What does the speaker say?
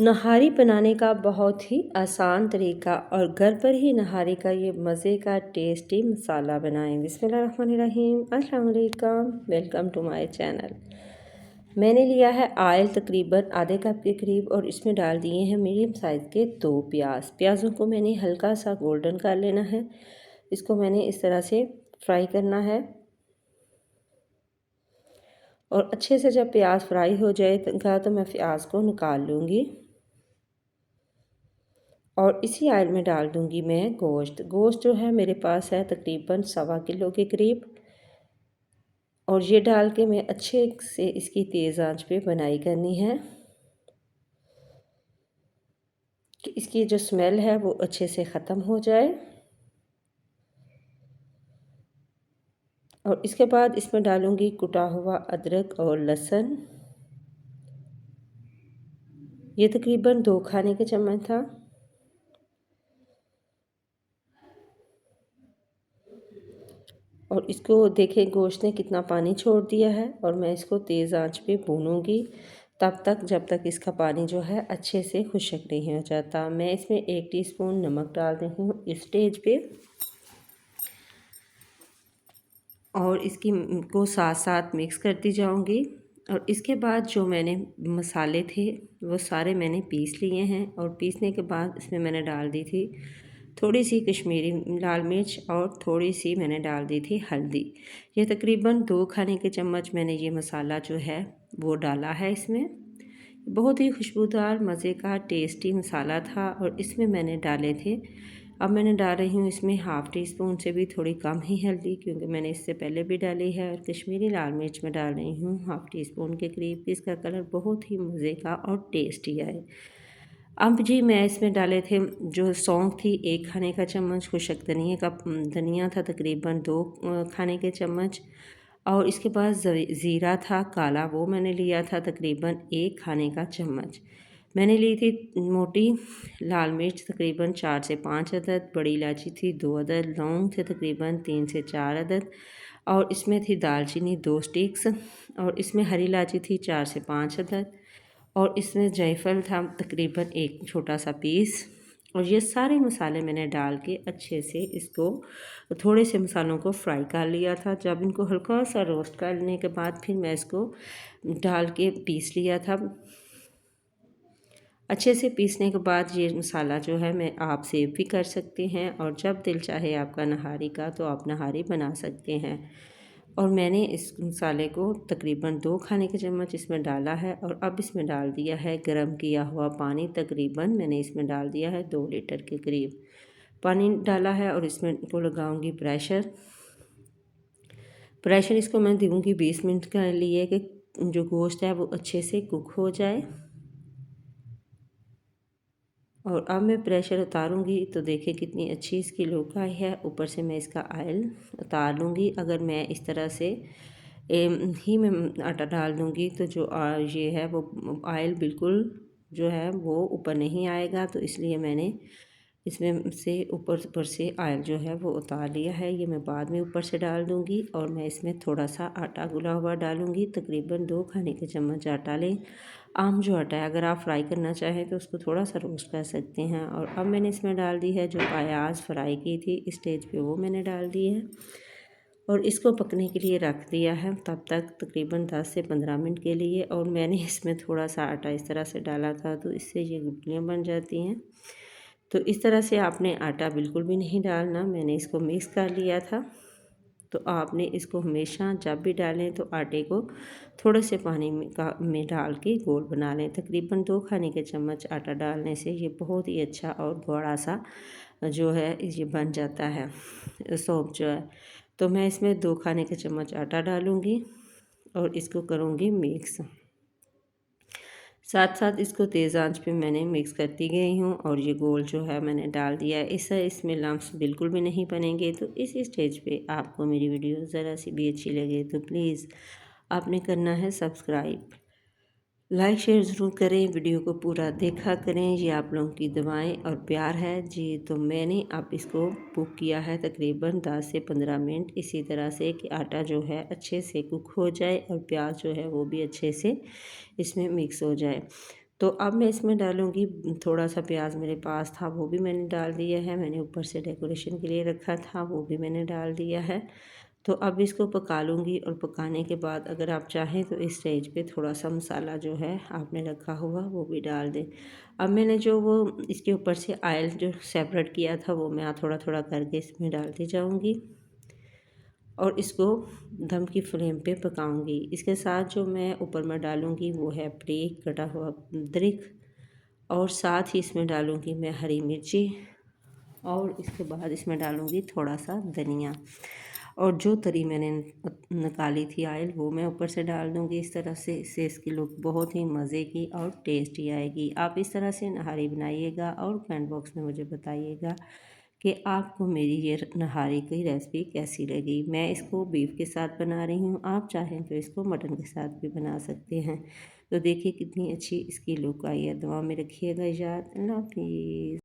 नहारी बनाने का बहुत ही आसान तरीका और घर पर ही नहारी का ये मज़े का टेस्टी मसाला बनाएं। बिस्मिल्लाहिर्रहमानिर्रहीम। अस्सलाम वालेकुम, वेलकम टू माय चैनल। मैंने लिया है आयल तकरीबन आधे कप के करीब और इसमें डाल दिए हैं मीडियम साइज़ के 2 प्याज़ों को मैंने हल्का सा गोल्डन कर लेना है। इसको मैंने इस तरह से फ्राई करना है और अच्छे से जब प्याज फ्राई हो जाएगा तो मैं प्याज को निकाल लूँगी और इसी ऑयल में डाल दूंगी मैं गोश्त जो है मेरे पास है तकरीबन 1.25 किलो के करीब। और ये डाल के मैं अच्छे से इसकी तेज़ आंच पे बनाई करनी है कि इसकी जो स्मेल है वो अच्छे से ख़त्म हो जाए। और इसके बाद इसमें डालूंगी कुटा हुआ अदरक और लहसुन। ये तकरीबन 2 खाने के चम्मच था। और इसको देखें गोश्त ने कितना पानी छोड़ दिया है और मैं इसको तेज़ आंच पे भूनूंगी तब तक जब तक इसका पानी जो है अच्छे से खुश्क नहीं हो जाता। मैं इसमें 1 टीस्पून नमक डाल रही हूँ इस स्टेज पे और इसकी को साथ साथ मिक्स करती जाऊंगी। और इसके बाद जो मैंने मसाले थे वो सारे मैंने पीस लिए हैं और पीसने के बाद इसमें मैंने डाल दी थी थोड़ी सी कश्मीरी लाल मिर्च और थोड़ी सी मैंने डाल दी थी हल्दी। ये तकरीबन 2 खाने के चम्मच मैंने ये मसाला जो है वो डाला है इसमें। बहुत ही खुशबूदार मज़े का टेस्टी मसाला था और इसमें मैंने डाले थे। अब मैंने डाल रही हूँ इसमें हाफ़ टी स्पून से भी थोड़ी कम ही हल्दी, क्योंकि मैंने इससे पहले भी डाली है। और कश्मीरी लाल मिर्च में डाल रही हूँ हाफ़ टी स्पून के करीब। इसका कलर बहुत ही मज़े का और टेस्टी आए। अब जी मैं इसमें डाले थे जो सौंफ थी 1 खाने का चम्मच, खुशक धनिया था तकरीबन 2 खाने के चम्मच। और इसके बाद ज़ीरा था काला, वो मैंने लिया था तकरीबन 1 खाने का चम्मच। मैंने ली थी मोटी लाल मिर्च तकरीबन 4 से 5 अदद, बड़ी इलायची थी 2 अदद, लौंग थे तकरीबन 3 से 4 अदद और इसमें थी दालचीनी 2 स्टिक्स और इसमें हरी इलायची थी 4 से 5 अदद और इसमें जायफल था तकरीबन 1 छोटा सा पीस। और ये सारे मसाले मैंने डाल के अच्छे से इसको थोड़े से मसालों को फ्राई कर लिया था। जब इनको हल्का सा रोस्ट करने के बाद फिर मैं इसको डाल के पीस लिया था। अच्छे से पीसने के बाद ये मसाला जो है मैं आप सेव भी कर सकते हैं और जब दिल चाहे आपका नहारी का तो आप नहारी बना सकते हैं। और मैंने इस मसाले को तकरीबन 2 खाने के चम्मच इसमें डाला है और अब इसमें डाल दिया है गरम किया हुआ पानी। तकरीबन मैंने इसमें डाल दिया है 2 लीटर के करीब पानी डाला है और इसमें को लगाऊंगी प्रेशर इसको मैं दूँगी 20 मिनट के लिए कि जो गोश्त है वो अच्छे से कुक हो जाए। और अब मैं प्रेशर उतारूँगी तो देखिए कितनी अच्छी इसकी लुक आई है। ऊपर से मैं इसका ऑयल उतार लूँगी। अगर मैं इस तरह से ही मैं आटा डाल दूँगी तो जो ये है वो ऑयल बिल्कुल जो है वो ऊपर नहीं आएगा, तो इसलिए मैंने इसमें से ऊपर से ऑयल जो है वो उतार लिया है। ये मैं बाद में ऊपर से डाल दूँगी और मैं इसमें थोड़ा सा आटा गुला हुआ डालूँगी। तकरीबन 2 खाने के चम्मच आटा लें। आम जो आटा है अगर आप फ्राई करना चाहें तो उसको थोड़ा सा रोस्ट कर सकते हैं। और अब मैंने इसमें डाल दी है जो प्याज फ्राई की थी इस स्टेज पे वो मैंने डाल दी है और इसको पकने के लिए रख दिया है तब तक तकरीबन 10 से 15 मिनट के लिए। और मैंने इसमें थोड़ा सा आटा इस तरह से डाला था तो इससे ये गुठलियाँ बन जाती हैं। तो इस तरह से आपने आटा बिल्कुल भी नहीं डालना। मैंने इसको मिक्स कर लिया था। तो आपने इसको हमेशा जब भी डालें तो आटे को थोड़े से पानी में डाल के गोल बना लें। तकरीबन 2 खाने के चम्मच आटा डालने से ये बहुत ही अच्छा और बड़ा सा जो है ये बन जाता है सौंफ जो है। तो मैं इसमें 2 खाने के चम्मच आटा डालूँगी और इसको करूँगी मिक्स। साथ साथ इसको तेज़ आंच पे मैंने मिक्स करती गई हूँ और ये गोल जो है मैंने डाल दिया है। इससे इसमें लम्स बिल्कुल भी नहीं बनेंगे। तो इस स्टेज पे आपको मेरी वीडियो ज़रा सी भी अच्छी लगे तो प्लीज़ आपने करना है सब्सक्राइब, लाइक शेयर ज़रूर करें, वीडियो को पूरा देखा करें। ये आप लोगों की दुआएं और प्यार है जी। तो मैंने अब इसको कुक किया है तकरीबन 10 से 15 मिनट इसी तरह से कि आटा जो है अच्छे से कुक हो जाए और प्याज जो है वो भी अच्छे से इसमें मिक्स हो जाए। तो अब मैं इसमें डालूँगी थोड़ा सा प्याज मेरे पास था वो भी मैंने डाल दिया है। मैंने ऊपर से डेकोरेशन के लिए रखा था वो भी मैंने डाल दिया है। तो अब इसको पका लूँगी और पकाने के बाद अगर आप चाहें तो इस स्टेज पे थोड़ा सा मसाला जो है आपने रखा हुआ वो भी डाल दें। अब मैंने जो वो इसके ऊपर से ऑयल जो सेपरेट किया था वो मैं थोड़ा थोड़ा करके इसमें डालती जाऊँगी और इसको दम की फ्लेम पे पकाऊंगी। इसके साथ जो मैं ऊपर में डालूंगी वो है बारीक कटा हुआ अदरक और साथ ही इसमें डालूंगी मैं हरी मिर्ची और इसके बाद इसमें डालूंगी थोड़ा सा धनिया और जो तरी मैंने निकाली थी ऑयल वो मैं ऊपर से डाल दूंगी। इस तरह से इससे इसकी लुक बहुत ही मज़े की और टेस्टी आएगी। आप इस तरह से नहारी बनाइएगा और कमेंट बॉक्स में मुझे बताइएगा कि आपको मेरी ये नहारी की रेसिपी कैसी लगी। मैं इसको बीफ के साथ बना रही हूँ, आप चाहें तो इसको मटन के साथ भी बना सकते हैं। तो देखिए कितनी अच्छी इसकी लुक आई है। दुआ में रखिएगा याद। अल्लाह हाफिज़।